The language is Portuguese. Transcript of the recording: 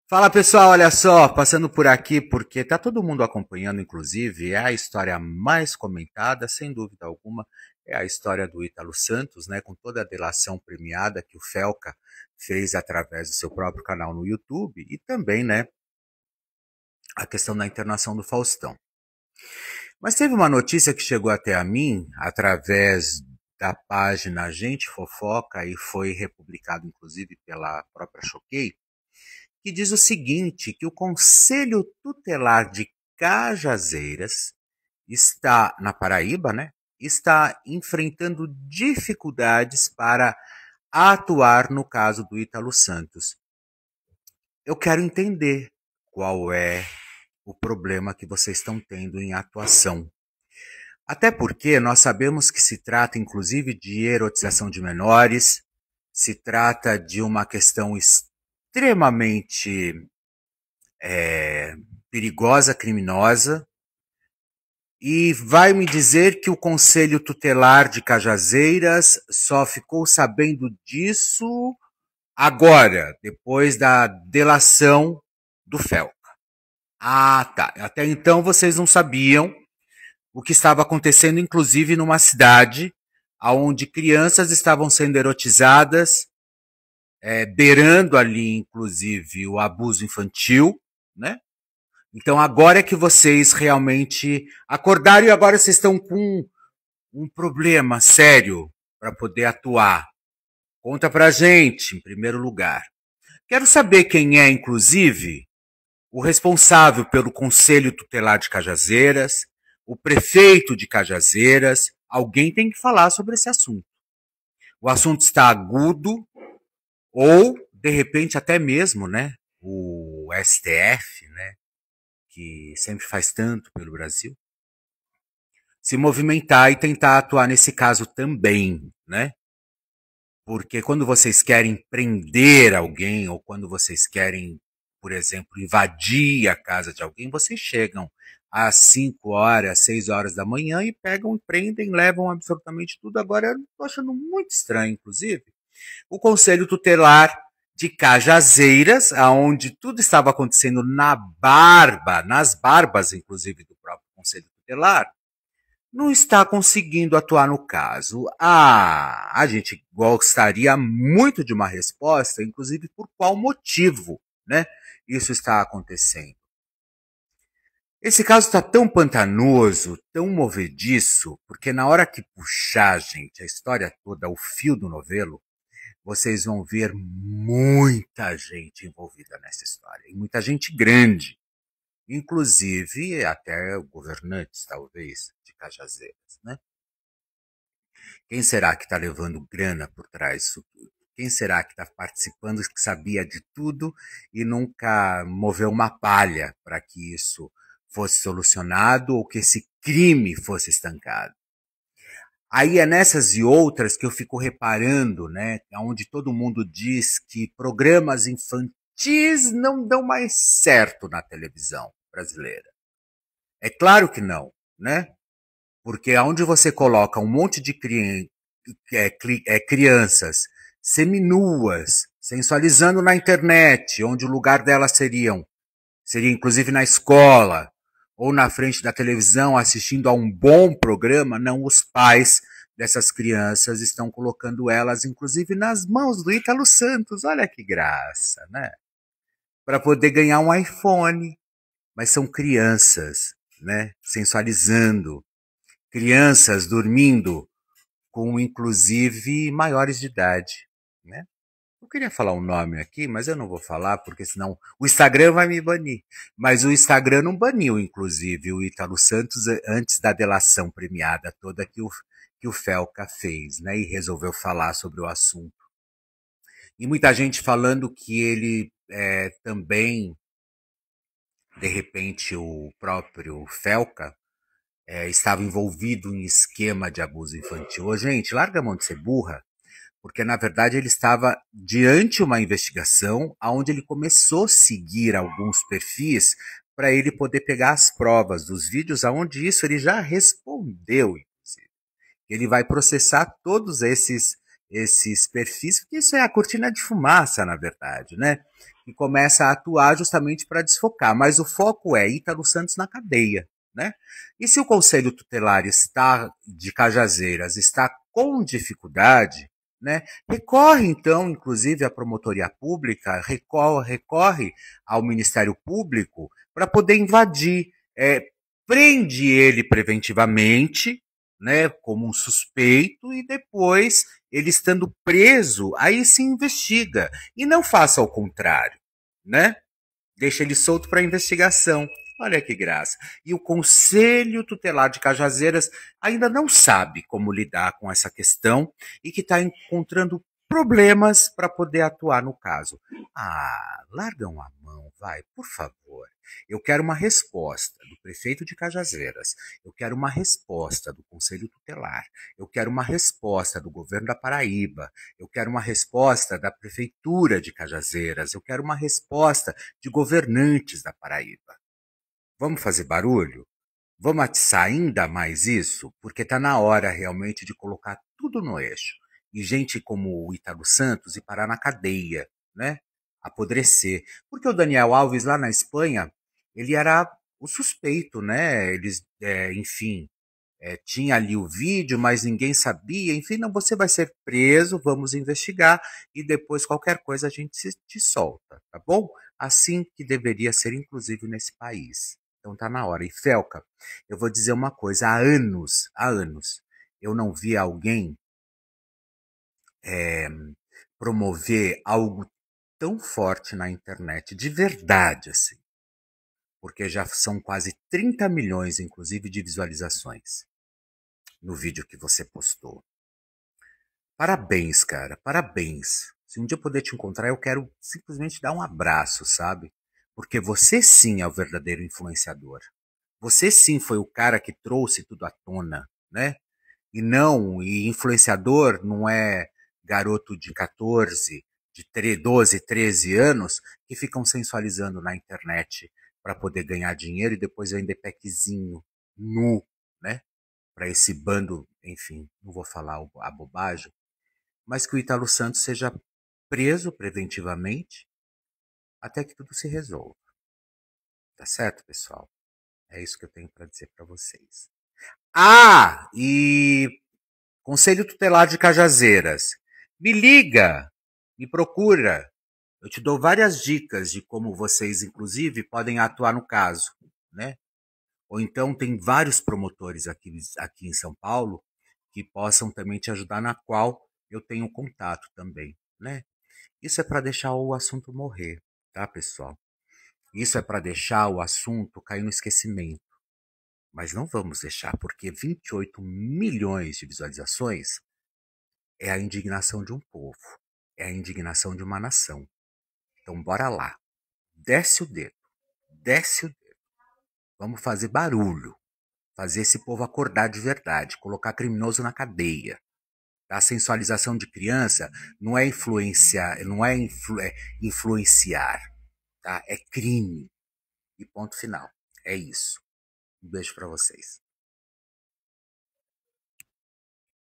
Fala pessoal, olha só, passando por aqui porque tá todo mundo acompanhando, inclusive, é a história mais comentada, sem dúvida alguma, é a história do Ítalo Santos, né, com toda a delação premiada que o Felca fez através do seu próprio canal no YouTube e também, né, a questão da internação do Faustão. Mas teve uma notícia que chegou até a mim através da página Gente Fofoca e foi republicado inclusive pela própria Choquei, que diz o seguinte, que o Conselho Tutelar de Cajazeiras está, na Paraíba, né, está enfrentando dificuldades para atuar no caso do Ítalo Santos. Eu quero entender qual é o problema que vocês estão tendo em atuação. Até porque nós sabemos que se trata, inclusive, de erotização de menores, se trata de uma questão extremamente perigosa, criminosa, e vai me dizer que o Conselho Tutelar de Cajazeiras só ficou sabendo disso agora, depois da delação do Felca. Ah, tá. Até então vocês não sabiam o que estava acontecendo, inclusive numa cidade onde crianças estavam sendo erotizadas, beirando ali, inclusive, o abuso infantil, né? Então agora é que vocês realmente acordaram e agora vocês estão com um problema sério para poder atuar. Conta pra gente, em primeiro lugar. Quero saber quem é, inclusive, o responsável pelo Conselho Tutelar de Cajazeiras, o prefeito de Cajazeiras. Alguém tem que falar sobre esse assunto. O assunto está agudo ou, de repente, até mesmo, né, o STF, né, que sempre faz tanto pelo Brasil, se movimentar e tentar atuar nesse caso também, né? Porque quando vocês querem prender alguém ou quando vocês querem, por exemplo, invadir a casa de alguém, vocês chegam às 5 horas, 6 horas da manhã e pegam, prendem, levam absolutamente tudo. Agora, eu estou achando muito estranho, inclusive, o Conselho Tutelar de Cajazeiras, aonde tudo estava acontecendo nas barbas, inclusive, do próprio Conselho Tutelar, não está conseguindo atuar no caso. A gente gostaria muito de uma resposta, inclusive por qual motivo, né, isso está acontecendo. Esse caso está tão pantanoso, tão movediço, porque na hora que puxar, gente, a história toda, o fio do novelo, vocês vão ver muita gente envolvida nessa história, e muita gente grande, inclusive até governantes, talvez, de Cajazeiras, né? Quem será que está levando grana por trás disso tudo? Quem será que está participando, que sabia de tudo e nunca moveu uma palha para que isso fosse solucionado ou que esse crime fosse estancado? Aí é nessas e outras que eu fico reparando, né, onde todo mundo diz que programas infantis não dão mais certo na televisão brasileira. É claro que não, né? Porque aonde você coloca um monte de crianças seminuas, sensualizando na internet, onde o lugar delas seria inclusive na escola, ou na frente da televisão assistindo a um bom programa, não, os pais dessas crianças estão colocando elas, inclusive, nas mãos do Ítalo Santos. Olha que graça, né? Para poder ganhar um iPhone. Mas são crianças, né? Sensualizando. Crianças dormindo com, inclusive, maiores de idade, né? Eu queria falar um nome aqui, mas eu não vou falar, porque senão o Instagram vai me banir. Mas o Instagram não baniu, inclusive, o Ítalo Santos antes da delação premiada toda que o Felca fez, né? E resolveu falar sobre o assunto. E muita gente falando que ele também, de repente, o próprio Felca estava envolvido em esquema de abuso infantil. Ô, gente, larga a mão de ser burra, porque na verdade ele estava diante de uma investigação onde ele começou a seguir alguns perfis para ele poder pegar as provas dos vídeos, aonde isso ele já respondeu, inclusive. Ele vai processar todos esses perfis, porque isso é a cortina de fumaça, na verdade, né? e começa a atuar justamente para desfocar. Mas o foco é Ítalo Santos na cadeia, né? E se o Conselho Tutelar de Cajazeiras está com dificuldade, né, recorre então, inclusive, à Promotoria Pública, recorre ao Ministério Público para poder invadir, prende ele preventivamente, né, como um suspeito, e depois, ele estando preso, aí se investiga. E não faça ao contrário, né? Deixa ele solto para investigação. Olha que graça. E o Conselho Tutelar de Cajazeiras ainda não sabe como lidar com essa questão e que está encontrando problemas para poder atuar no caso. Ah, largam a mão, vai, por favor. Eu quero uma resposta do prefeito de Cajazeiras. Eu quero uma resposta do Conselho Tutelar. Eu quero uma resposta do governo da Paraíba. Eu quero uma resposta da prefeitura de Cajazeiras. Eu quero uma resposta de governantes da Paraíba. Vamos fazer barulho? Vamos atiçar ainda mais isso? Porque está na hora realmente de colocar tudo no eixo. E gente como o Ítalo Santos ir parar na cadeia, né? Apodrecer. Porque o Daniel Alves lá na Espanha, ele era o suspeito, né? Eles, enfim, tinha ali o vídeo, mas ninguém sabia. Enfim, não, você vai ser preso, vamos investigar e depois qualquer coisa a gente te solta, tá bom? Assim que deveria ser, inclusive, nesse país. Então tá na hora. E Felca, eu vou dizer uma coisa, há anos, eu não vi alguém promover algo tão forte na internet, de verdade, assim. Porque já são quase 30 milhões, inclusive, de visualizações no vídeo que você postou. Parabéns, cara, parabéns. Se um dia eu poder te encontrar, eu quero simplesmente dar um abraço, sabe? Porque você sim é o verdadeiro influenciador. Você sim foi o cara que trouxe tudo à tona, né? E influenciador não é garoto de 14, de 12, 13 anos que ficam sensualizando na internet para poder ganhar dinheiro e depois vender packzinho nu, né? Para esse bando, enfim, não vou falar a bobagem, mas que o Ítalo Santos seja preso preventivamente até que tudo se resolva. Tá certo, pessoal? É isso que eu tenho para dizer para vocês. Ah, e Conselho Tutelar de Cajazeiras, me liga, me procura. Eu te dou várias dicas de como vocês, inclusive, podem atuar no caso, né? Ou então tem vários promotores aqui em São Paulo que possam também te ajudar, na qual eu tenho contato também, né? Isso é para deixar o assunto morrer, tá, pessoal? Isso é para deixar o assunto cair no esquecimento. Mas não vamos deixar, porque 28 milhões de visualizações é a indignação de um povo, é a indignação de uma nação. Então bora lá, desce o dedo, desce o dedo. Vamos fazer barulho, fazer esse povo acordar de verdade, colocar criminoso na cadeia. A sensualização de criança não é influenciar, influenciar, tá? É crime. E ponto final. É isso. Um beijo para vocês.